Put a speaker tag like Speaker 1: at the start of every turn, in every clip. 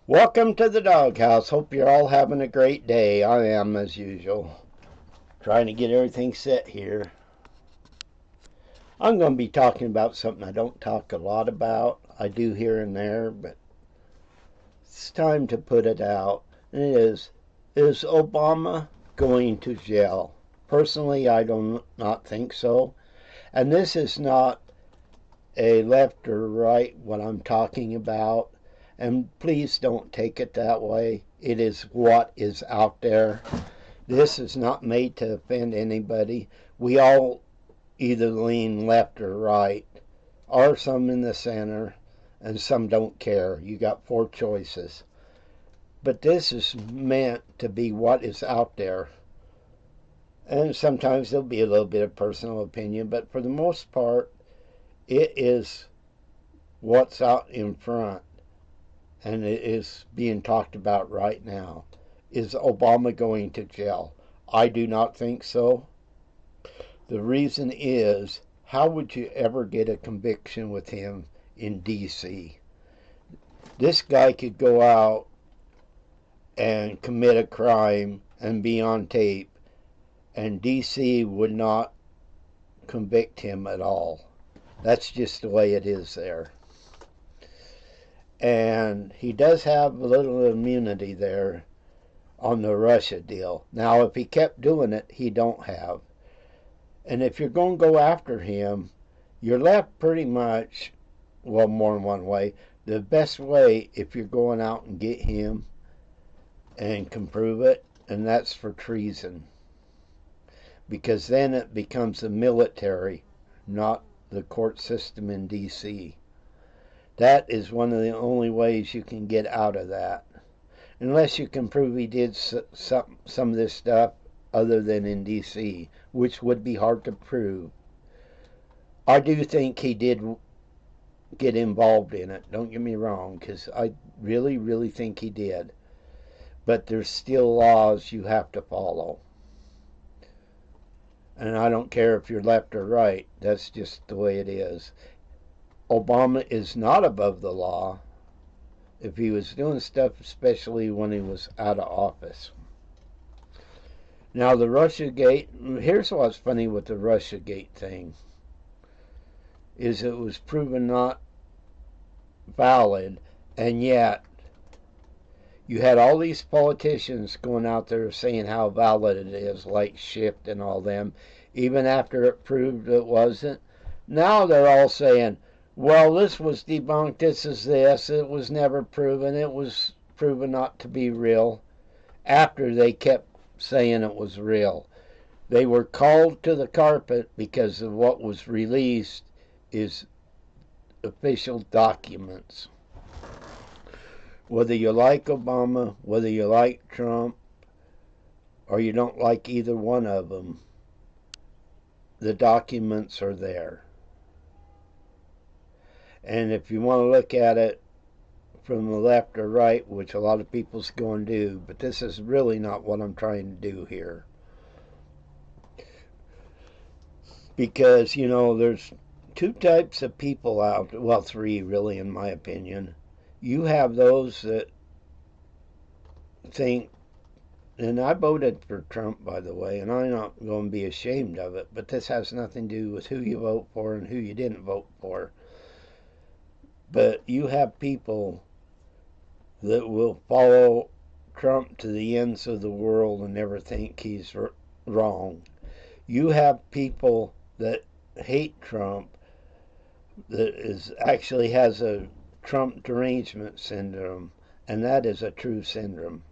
Speaker 1: Welcome to the doghouse. Hope you're all having a great day. I am, as usual. Trying to get everything set here. I'm going to be talking about something I don't talk a lot about. I do here and there, but it's time to put it out. And it is Obama going to jail? Personally, I do not think so. And this is not a left or right what I'm talking about. And please don't take it that way. It is what is out there. This is not made to offend anybody. We all either lean left or right, or some in the center, and some don't care. You got four choices. But this is meant to be what is out there. And sometimes there'll be a little bit of personal opinion, but for the most part, it is what's out in front. And it is being talked about right now. Is Obama going to jail? I do not think so. The reason is, how would you ever get a conviction with him in D.C.? This guy could go out and commit a crime and be on tape, and D.C. would not convict him at all. That's just the way it is there. And he does have a little immunity there on the Russia deal. Now, if he kept doing it, he don't have. And if you're going to go after him, you're left pretty much, well, more than one way. The best way, if you're going out and get him and can prove it, and that's for treason. Because then it becomes the military, not the court system in D.C. That is one of the only ways you can get out of that. Unless you can prove he did some of this stuff other than in D.C., which would be hard to prove. I do think he did get involved in it, don't get me wrong, because I really, really think he did. But there's still laws you have to follow. And I don't care if you're left or right, that's just the way it is. Obama is not above the law if he was doing stuff, especially when he was out of office. Now, the Russiagate, here's what's funny with the Russiagate thing, is it was proven not valid, and yet you had all these politicians going out there saying how valid it is, like Schiff and all them, even after it proved it wasn't. Now they're all saying, well, this was debunked, this is this, it was never proven, it was proven not to be real, after they kept saying it was real. They were called to the carpet because of what was released is official documents. Whether you like Obama, whether you like Trump, or you don't like either one of them, the documents are there. And if you want to look at it from the left or right, which a lot of people's going to do, but this is really not what I'm trying to do here. Because, you know, there's two types of people out, well, three really in my opinion. You have those that think, and I voted for Trump, by the way, and I'm not going to be ashamed of it, but this has nothing to do with who you vote for and who you didn't vote for. But you have people that will follow Trump to the ends of the world and never think he's wrong. You have people that hate Trump that actually has a Trump derangement syndrome, and that is a true syndrome.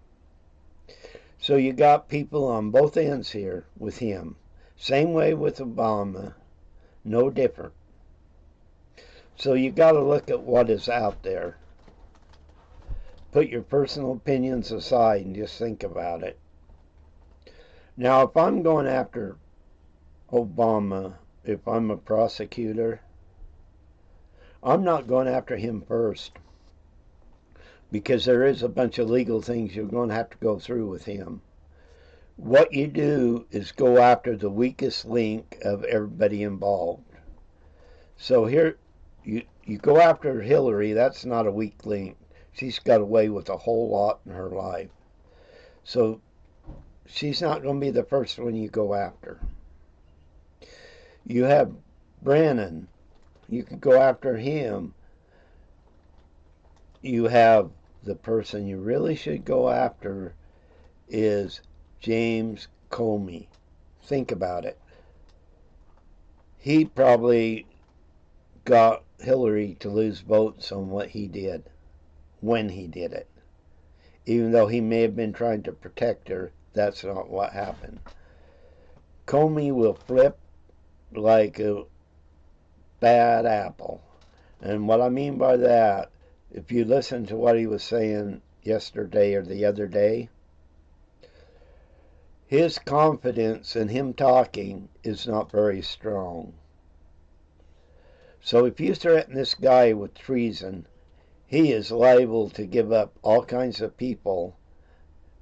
Speaker 1: So you got people on both ends here with him. Same way with Obama, no different. So you got to look at what is out there. Put your personal opinions aside and just think about it. Now, if I'm going after Obama, if I'm a prosecutor, I'm not going after him first, because there is a bunch of legal things you're going to have to go through with him. What you do is go after the weakest link of everybody involved. So here, you go after Hillary, that's not a weak link. She's got away with a whole lot in her life. So she's not going to be the first one you go after. You have Brannon. You can go after him. You have the person you really should go after is James Comey. Think about it. He probably got Hillary to lose votes on what he did, when he did it. Even though he may have been trying to protect her, that's not what happened. Comey will flip like a bad apple. And what I mean by that, if you listen to what he was saying yesterday or the other day, his confidence in him talking is not very strong. So if you threaten this guy with treason, he is liable to give up all kinds of people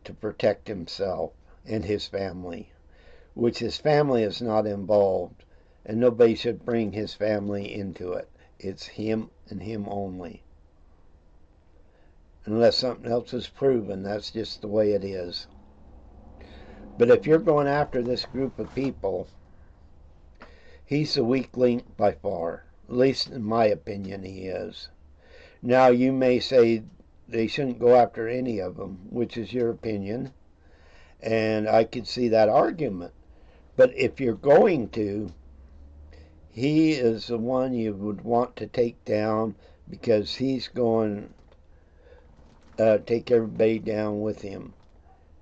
Speaker 1: to protect himself and his family, which his family is not involved, and nobody should bring his family into it. It's him and him only. Unless something else is proven, that's just the way it is. But if you're going after this group of people, he's the weak link by far. At least in my opinion, he is. Now, you may say they shouldn't go after any of them, which is your opinion, and I could see that argument. But if you're going to, he is the one you would want to take down, because he's going to take everybody down with him.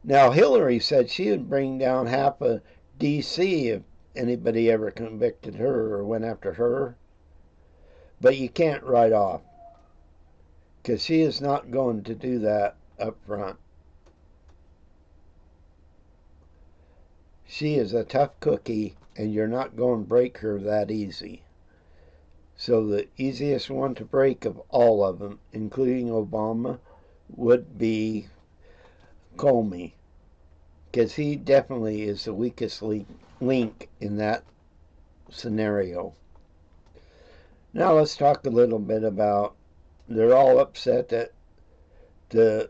Speaker 1: Now, Hillary said she would bring down half of D.C. if anybody ever convicted her or went after her. But you can't write off, because she is not going to do that up front. She is a tough cookie, and you're not going to break her that easy. So the easiest one to break of all of them, including Obama, would be Comey, because he definitely is the weakest link in that scenario. Now let's talk a little bit about, they're all upset that the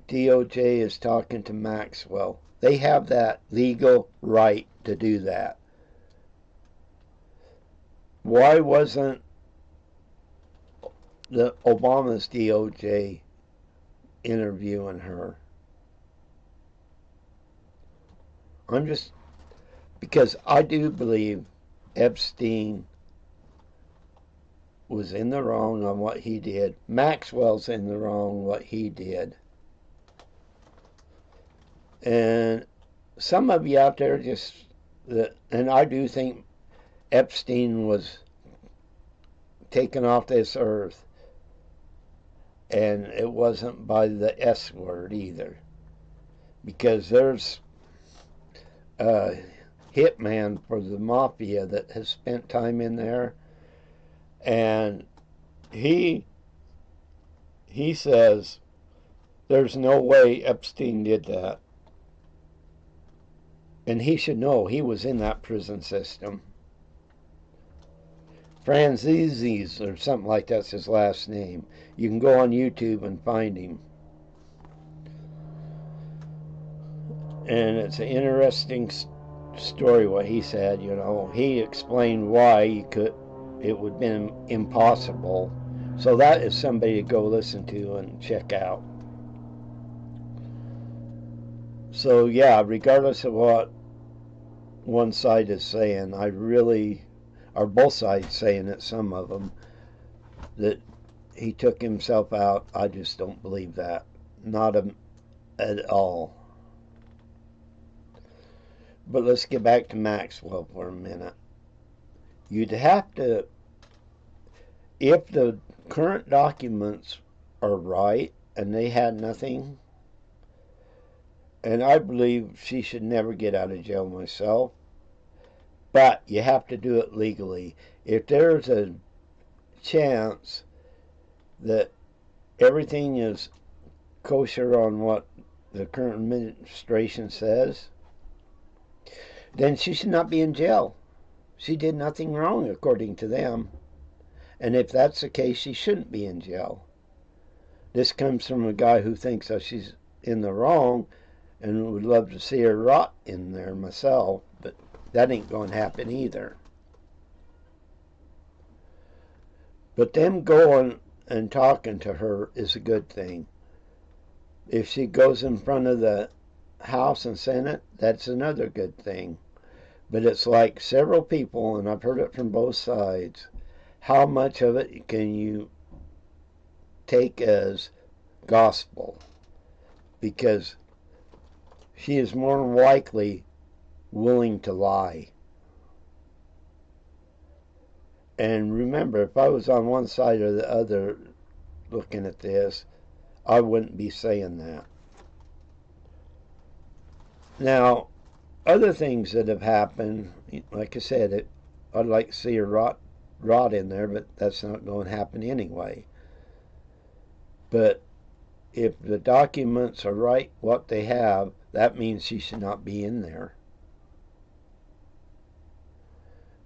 Speaker 1: DOJ is talking to Maxwell. They have that legal right to do that. Why wasn't the Obama's DOJ interviewing her? Because I do believe Epstein was in the wrong on what he did. Maxwell's in the wrong what he did. And some of you out there and I do think Epstein was taken off this earth, and it wasn't by the S word either, because there's a hitman for the mafia that has spent time in there, and he says there's no way Epstein did that. And he should know, he was in that prison system. Franzese or something like that's his last name. You can go on YouTube and find him. And it's an interesting story what he said. You know, he explained why it would have been impossible. So that is somebody to go listen to and check out. So yeah, regardless of what one side is saying, or both sides saying it, some of them, that he took himself out, I just don't believe that. Not at all. But let's get back to Maxwell for a minute. You'd have to, if the current documents are right and they had nothing, and I believe she should never get out of jail myself, but you have to do it legally. If there's a chance that everything is kosher on what the current administration says, then she should not be in jail. She did nothing wrong according to them. And if that's the case, she shouldn't be in jail. This comes from a guy who thinks that she's in the wrong and would love to see her rot in there myself, but that ain't going to happen either. But them going and talking to her is a good thing. If she goes in front of the House and Senate, that's another good thing. But it's like several people, and I've heard it from both sides, how much of it can you take as gospel? Because she is more likely willing to lie. And remember, if I was on one side or the other looking at this, I wouldn't be saying that. Now, other things that have happened, like I said, I'd like to see her rot in there, but that's not going to happen anyway. But if the documents are right, what they have, that means she should not be in there.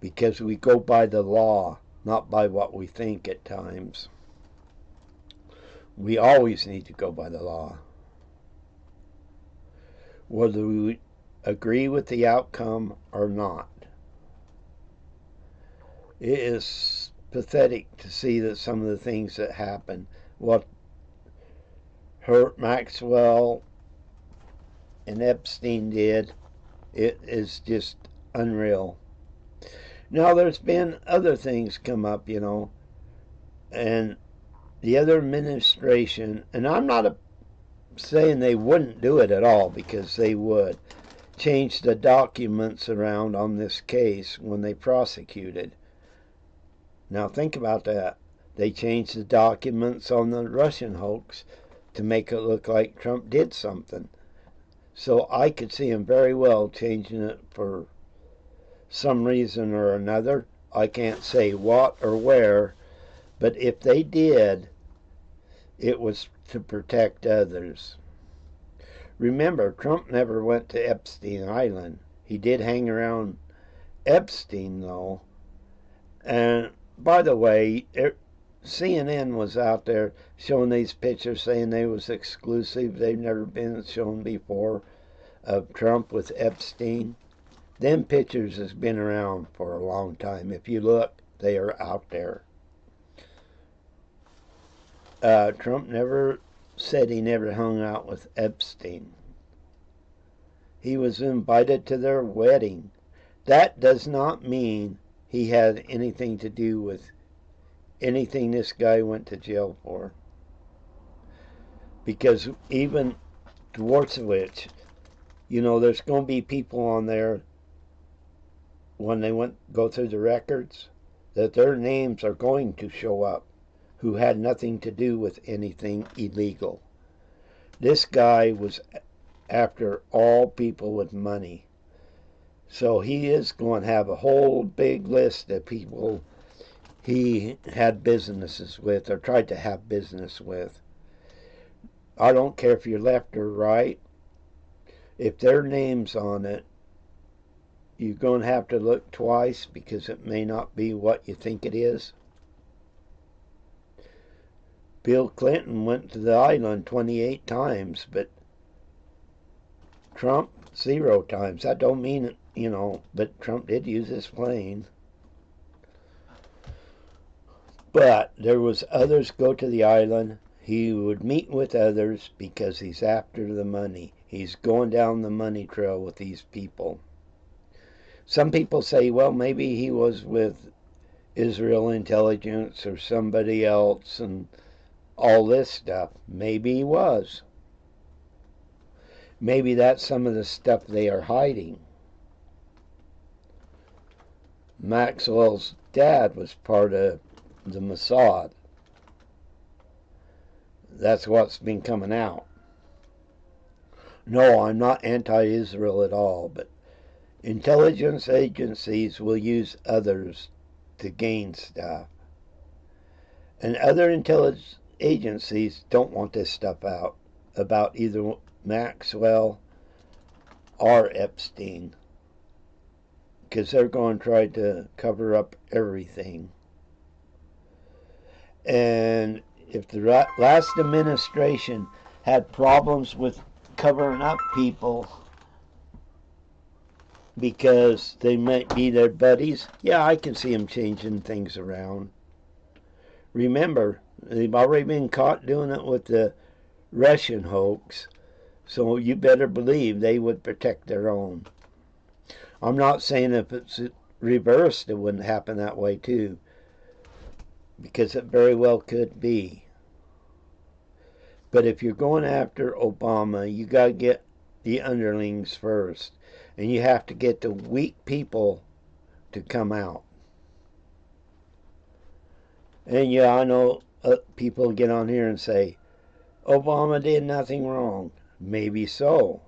Speaker 1: Because we go by the law, not by what we think at times. We always need to go by the law. Whether we agree with the outcome or not. It is pathetic to see that some of the things that happen, what Hurt Maxwell and Epstein did, it is just unreal. Now there's been other things come up, and the other administration, and I'm not saying they wouldn't do it at all, because they would, change the documents around on this case when they prosecuted. Now think about that. They changed the documents on the Russian hoax to make it look like Trump did something. So I could see him very well changing it for some reason or another. I can't say what or where, but if they did, it was to protect others. Remember, Trump never went to Epstein Island. He did hang around Epstein, though. And by the way, CNN was out there showing these pictures, saying they was exclusive. They've never been shown before of Trump with Epstein. Them pictures has been around for a long time. If you look, they are out there. Trump never said he never hung out with Epstein. He was invited to their wedding. That does not mean he had anything to do with anything this guy went to jail for. Because even Dwarcevich, there's going to be people on there when they go through the records that their names are going to show up who had nothing to do with anything illegal. This guy was after all people with money. So he is going to have a whole big list of people he had businesses with or tried to have business with. I don't care if you're left or right. If their name's on it, you're going to have to look twice because it may not be what you think it is. Bill Clinton went to the island 28 times, but Trump 0 times. That don't mean, but Trump did use his plane. But there was others go to the island. He would meet with others because he's after the money. He's going down the money trail with these people. Some people say, well, maybe he was with Israel intelligence or somebody else and all this stuff. Maybe he was. Maybe that's some of the stuff they are hiding. Maxwell's dad was part of the Mossad. That's what's been coming out. No, I'm not anti-Israel at all, but intelligence agencies will use others to gain stuff. And other intelligence agencies don't want this stuff out about either Maxwell or Epstein, because they're going to try to cover up everything. And if the last administration had problems with covering up people because they might be their buddies, yeah, I can see them changing things around. Remember, they've already been caught doing it with the Russian hoax, so you better believe they would protect their own. I'm not saying if it's reversed, it wouldn't happen that way too, because it very well could be. But if you're going after Obama, you got to get the underlings first, and you have to get the weak people to come out. And yeah, I know people get on here and say, Obama did nothing wrong. Maybe so.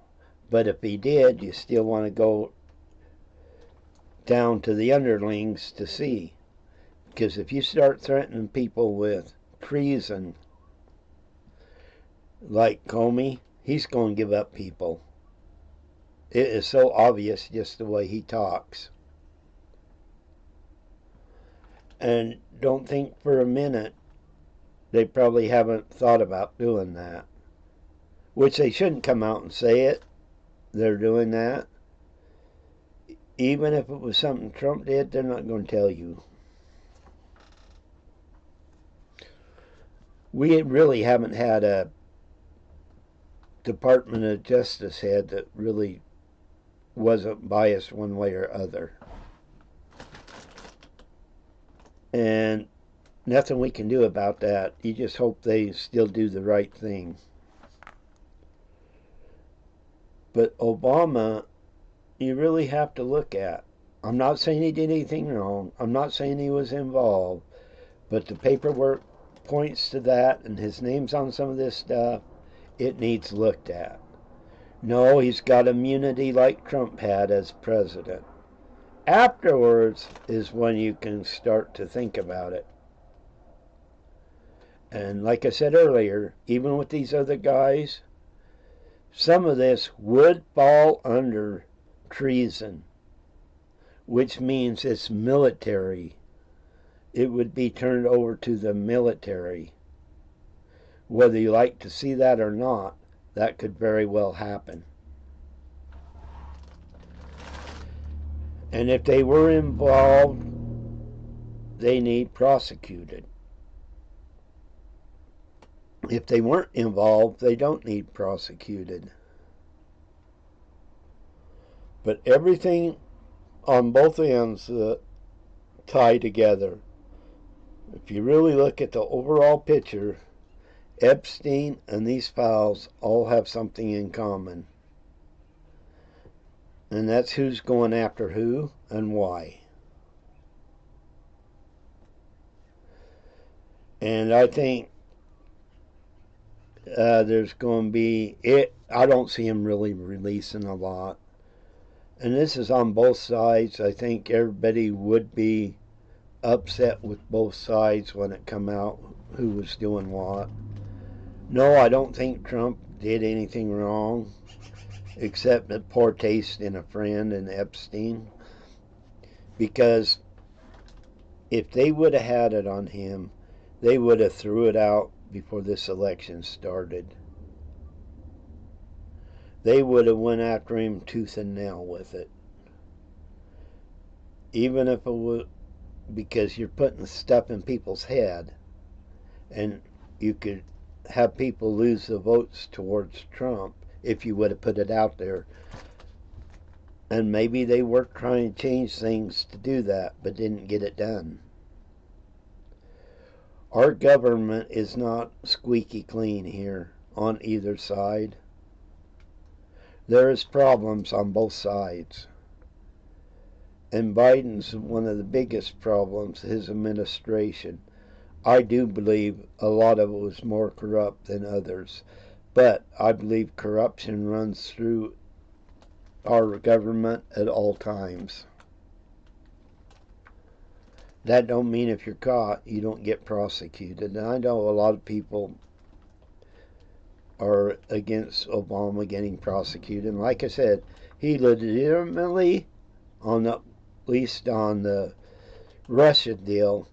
Speaker 1: But if he did, you still want to go down to the underlings to see. Because if you start threatening people with treason, like Comey, he's going to give up people. It is so obvious just the way he talks. And don't think for a minute they probably haven't thought about doing that. Which they shouldn't come out and say it. They're doing that. Even if it was something Trump did, they're not going to tell you. We really haven't had a Department of Justice head that really wasn't biased one way or other. And nothing we can do about that. You just hope they still do the right thing. But Obama, you really have to look at. I'm not saying he did anything wrong. I'm not saying he was involved. But the paperwork points to that, and his name's on some of this stuff. It needs looked at. No, he's got immunity like Trump had as president. Afterwards is when you can start to think about it. And like I said earlier, even with these other guys, some of this would fall under treason, which means it's military. It would be turned over to the military. Whether you like to see that or not, that could very well happen. And if they were involved, they need prosecuted. If they weren't involved, they don't need prosecuted. But everything on both ends tie together. If you really look at the overall picture, Epstein and these files all have something in common. And that's who's going after who and why. And I think there's going to be I don't see him really releasing a lot. And this is on both sides. I think everybody would be upset with both sides when it come out who was doing what. No, I don't think Trump did anything wrong, except a poor taste in a friend in Epstein. Because if they would have had it on him, they would have threw it out before this election started. They would have went after him tooth and nail with it. Even if it was because you're putting stuff in people's head, and you could have people lose the votes towards Trump if you would have put it out there. And maybe they were trying to change things to do that, but didn't get it done. Our government is not squeaky clean here on either side. There is problems on both sides. And Biden's one of the biggest problems, his administration. I do believe a lot of it was more corrupt than others. But I believe corruption runs through our government at all times. That don't mean if you're caught, you don't get prosecuted. And I know a lot of people are against Obama getting prosecuted. And like I said, he legitimately, at least on the Russia deal,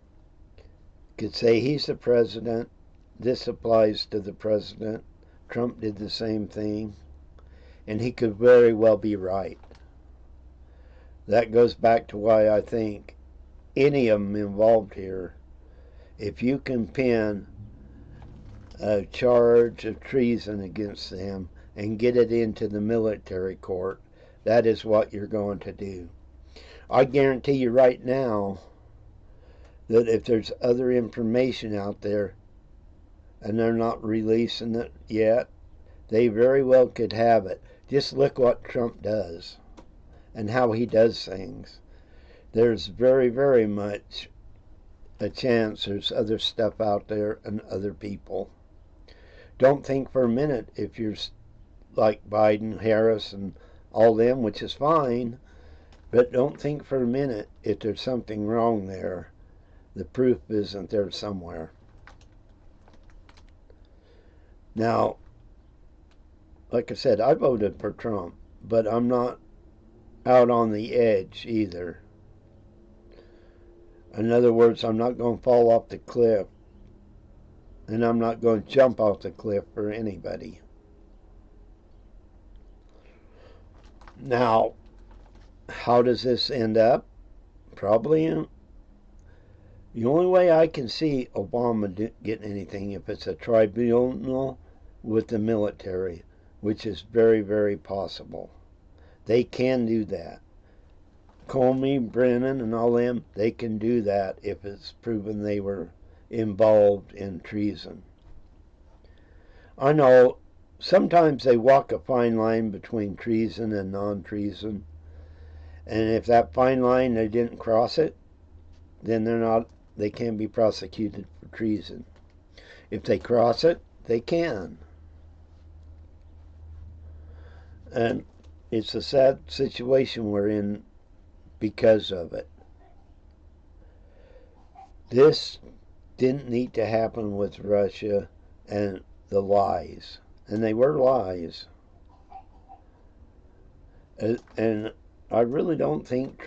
Speaker 1: could say he's the president, this applies to the president. Trump did the same thing, and he could very well be right. That goes back to why I think any of them involved here, if you can pin a charge of treason against them and get it into the military court, that is what you're going to do. I guarantee you right now that if there's other information out there and they're not releasing it yet, they very well could have it. Just look what Trump does and how he does things. There's very, very much a chance there's other stuff out there and other people. Don't think for a minute if you're like Biden, Harris, and all them, which is fine, but don't think for a minute if there's something wrong there. The proof isn't there somewhere. Now, like I said, I voted for Trump, but I'm not out on the edge either. In other words, I'm not going to fall off the cliff, and I'm not going to jump off the cliff for anybody. Now, how does this end up? Probably the only way I can see Obama getting anything if it's a tribunal with the military, which is very, very possible. They can do that. Comey, Brennan, and all them, they can do that if it's proven they were involved in treason. I know sometimes they walk a fine line between treason and non-treason, and if that fine line they didn't cross it, then they can't be prosecuted for treason. If they cross it, they can. And it's a sad situation we're in because of it. This didn't need to happen with Russia and the lies. And they were lies. And I really don't think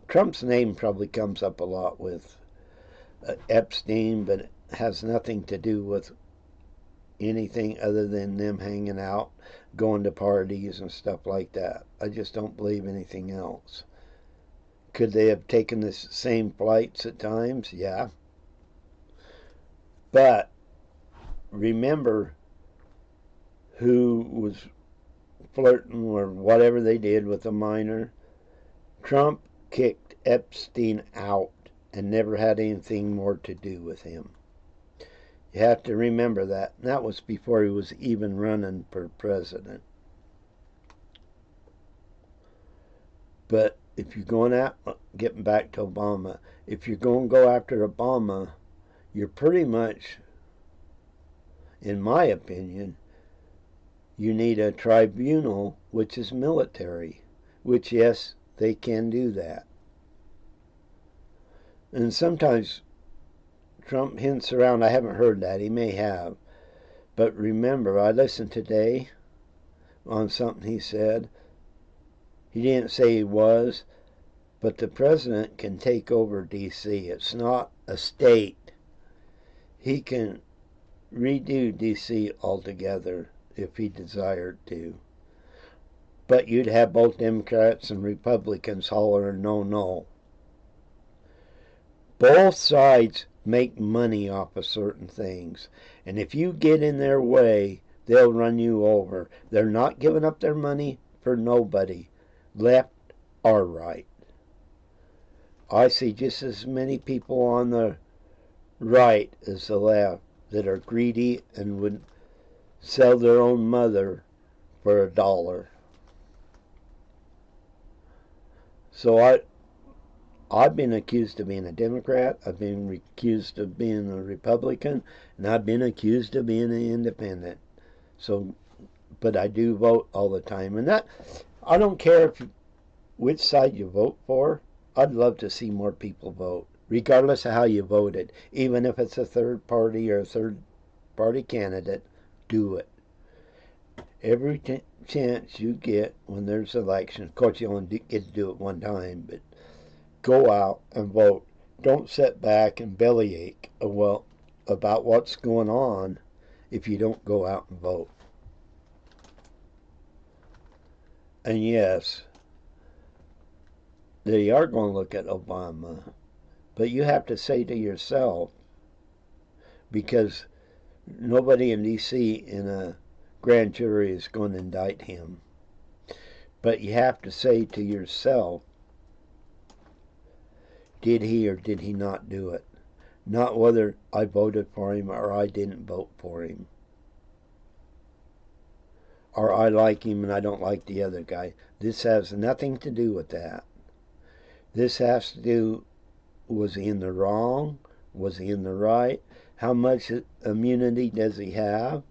Speaker 1: Trump's name probably comes up a lot with Epstein, but it has nothing to do with anything other than them hanging out, going to parties and stuff like that. I just don't believe anything else. Could they have taken the same flights at times? Yeah. But remember who was flirting or whatever they did with a minor. Trump kicked Epstein out and never had anything more to do with him. You have to remember that. And that was before he was even running for president. But if you're going out, getting back to Obama, if you're going to go after Obama, you're pretty much, in my opinion, you need a tribunal, which is military, which, yes, they can do that. And sometimes Trump hints around, I haven't heard that, he may have. But remember, I listened today on something he said. He didn't say he was, but the president can take over D.C. It's not a state. He can redo D.C. altogether if he desired to. But you'd have both Democrats and Republicans hollering no, no. Both sides make money off of certain things. And if you get in their way, they'll run you over. They're not giving up their money for nobody, left or right. I see just as many people on the right as the left that are greedy and would sell their own mother for $1. So I've been accused of being a Democrat, I've been accused of being a Republican, and I've been accused of being an independent. So, but I do vote all the time. And that, I don't care which side you vote for. I'd love to see more people vote, regardless of how you voted. Even if it's a third party or a third party candidate, do it. Every chance you get when there's election, of course you only get to do it one time, but go out and vote. Don't sit back and bellyache. Well, about what's going on if you don't go out and vote. And yes, they are going to look at Obama, but you have to say to yourself, because nobody in D.C. in a grand jury is going to indict him, but you have to say to yourself, did he or did he not do it? Not whether I voted for him or I didn't vote for him. Or I like him and I don't like the other guy. This has nothing to do with that. This has to do, was he in the wrong? Was he in the right? How much immunity does he have?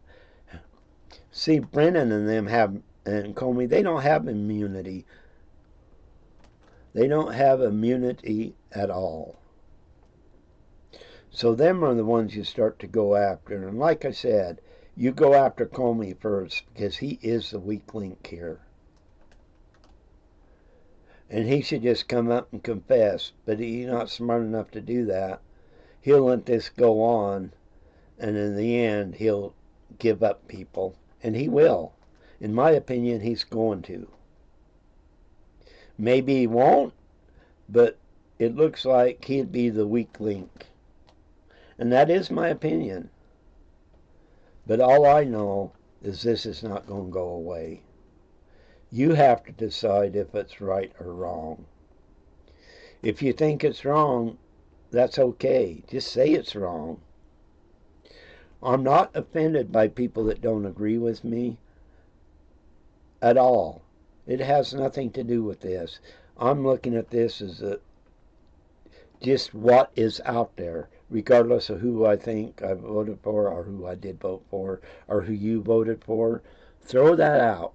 Speaker 1: See, Brennan and them have, and Comey, they don't have immunity. They don't have immunity at all. So them are the ones you start to go after. And like I said, you go after Comey first because he is the weak link here. And he should just come up and confess, but he's not smart enough to do that. He'll let this go on, and in the end, he'll give up people. And he will. In my opinion, he's going to. Maybe he won't, but it looks like he'd be the weak link. And that is my opinion. But all I know is this is not going to go away. You have to decide if it's right or wrong. If you think it's wrong, that's okay. Just say it's wrong. I'm not offended by people that don't agree with me at all. It has nothing to do with this. I'm looking at this as just what is out there, regardless of who I think I voted for or who I did vote for or who you voted for. Throw that out.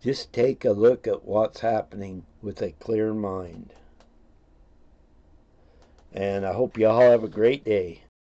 Speaker 1: Just take a look at what's happening with a clear mind. And I hope you all have a great day.